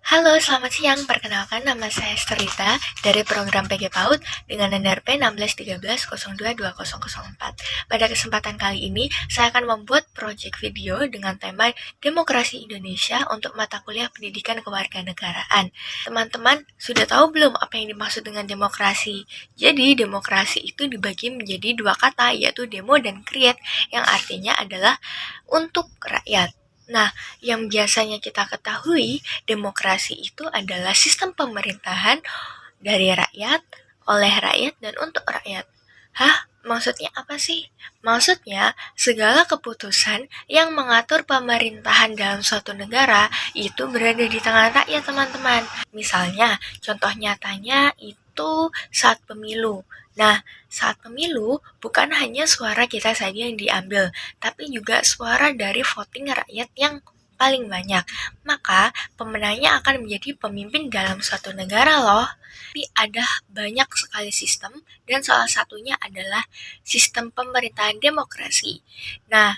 Halo, selamat siang. Perkenalkan, nama saya Sterita dari program PG PAUD dengan NRP 1613022004. Pada kesempatan kali ini, saya akan membuat proyek video dengan tema Demokrasi Indonesia untuk mata kuliah Pendidikan Kewarganegaraan. Teman-teman, sudah tahu belum apa yang dimaksud dengan demokrasi? Jadi, demokrasi itu dibagi menjadi dua kata, yaitu demo dan create, yang artinya adalah untuk rakyat. Nah, yang biasanya kita ketahui, demokrasi itu adalah sistem pemerintahan dari rakyat, oleh rakyat, dan untuk rakyat. Hah? Maksudnya apa sih? Maksudnya, segala keputusan yang mengatur pemerintahan dalam suatu negara itu berada di tangan rakyat, teman-teman. Misalnya, contoh nyatanya itu saat pemilu. Nah, saat pemilu bukan hanya suara kita saja yang diambil, tapi juga suara dari voting rakyat yang paling banyak. Maka, pemenangnya akan menjadi pemimpin dalam suatu negara loh. Tapi ada banyak sekali sistem, dan salah satunya adalah sistem pemerintahan demokrasi. Nah,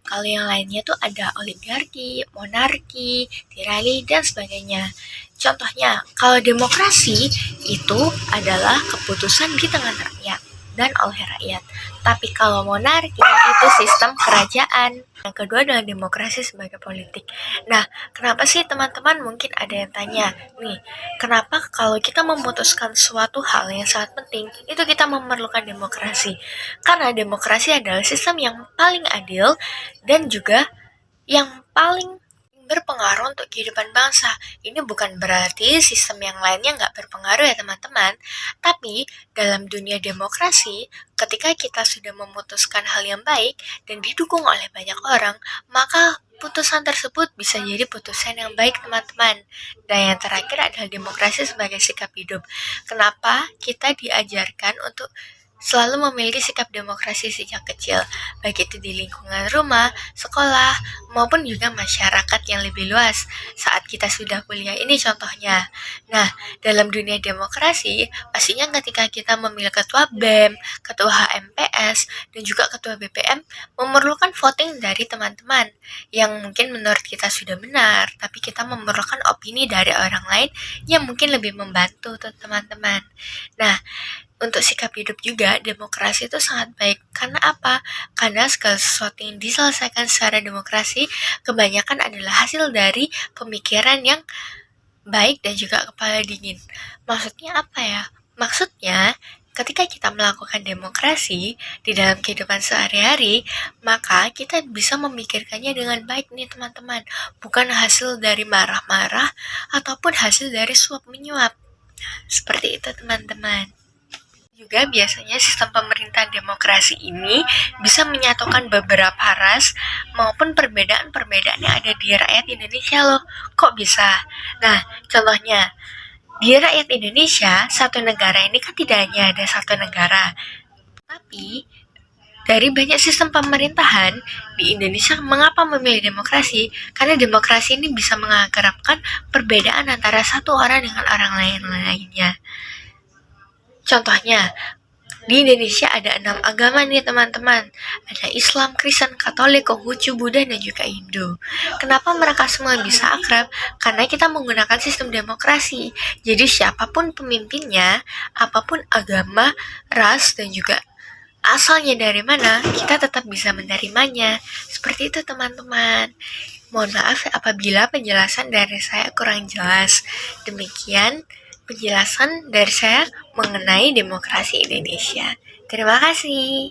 kalau yang lainnya tuh ada oligarki, monarki, tirani, dan sebagainya. Contohnya, kalau demokrasi itu adalah keputusan di tangan rakyat dan oleh rakyat. Tapi kalau monarki itu sistem kerajaan. Yang kedua adalah demokrasi sebagai politik. Nah, kenapa sih teman-teman mungkin ada yang tanya, nih, kenapa kalau kita memutuskan suatu hal yang sangat penting, itu kita memerlukan demokrasi? Karena demokrasi adalah sistem yang paling adil dan juga yang paling berpengaruh untuk kehidupan bangsa. Ini bukan berarti sistem yang lainnya nggak berpengaruh ya teman-teman. Tapi dalam dunia demokrasi, ketika kita sudah memutuskan hal yang baik dan didukung oleh banyak orang, maka putusan tersebut bisa jadi putusan yang baik teman-teman. Dan yang terakhir adalah demokrasi sebagai sikap hidup. Kenapa kita diajarkan untuk selalu memiliki sikap demokrasi sejak kecil, baik itu di lingkungan rumah, sekolah, maupun juga masyarakat yang lebih luas saat kita sudah kuliah ini contohnya. Nah, dalam dunia demokrasi, pastinya ketika kita memilih ketua BEM, ketua HMPS, dan juga ketua BPM, memerlukan voting dari teman-teman yang mungkin menurut kita sudah benar, tapi kita memerlukan opini dari orang lain yang mungkin lebih membantu tuh teman-teman. Nah, untuk sikap hidup juga, demokrasi itu sangat baik. Karena apa? Karena segala sesuatu yang diselesaikan secara demokrasi kebanyakan adalah hasil dari pemikiran yang baik dan juga kepala dingin. Maksudnya apa ya? Maksudnya, ketika kita melakukan demokrasi di dalam kehidupan sehari-hari, maka kita bisa memikirkannya dengan baik nih teman-teman. Bukan hasil dari marah-marah ataupun hasil dari suap menyuap. Seperti itu teman-teman. Juga biasanya sistem pemerintahan demokrasi ini bisa menyatukan beberapa ras maupun perbedaan-perbedaan yang ada di rakyat Indonesia loh. Kok bisa? Nah, contohnya, di rakyat Indonesia, satu negara ini kan tidak hanya ada satu negara. Tapi, dari banyak sistem pemerintahan di Indonesia, mengapa memilih demokrasi? Karena demokrasi ini bisa mengakrabkan perbedaan antara satu orang dengan orang lainnya. Contohnya, di Indonesia ada 6 agama nih teman-teman. Ada Islam, Kristen, Katolik, Konghucu, Buddha, dan juga Hindu. Kenapa mereka semua bisa akrab? Karena kita menggunakan sistem demokrasi. Jadi siapapun pemimpinnya, apapun agama, ras, dan juga asalnya dari mana, kita tetap bisa menerimanya. Seperti itu teman-teman. Mohon maaf apabila penjelasan dari saya kurang jelas. Demikian penjelasan dari saya mengenai demokrasi Indonesia. Terima kasih.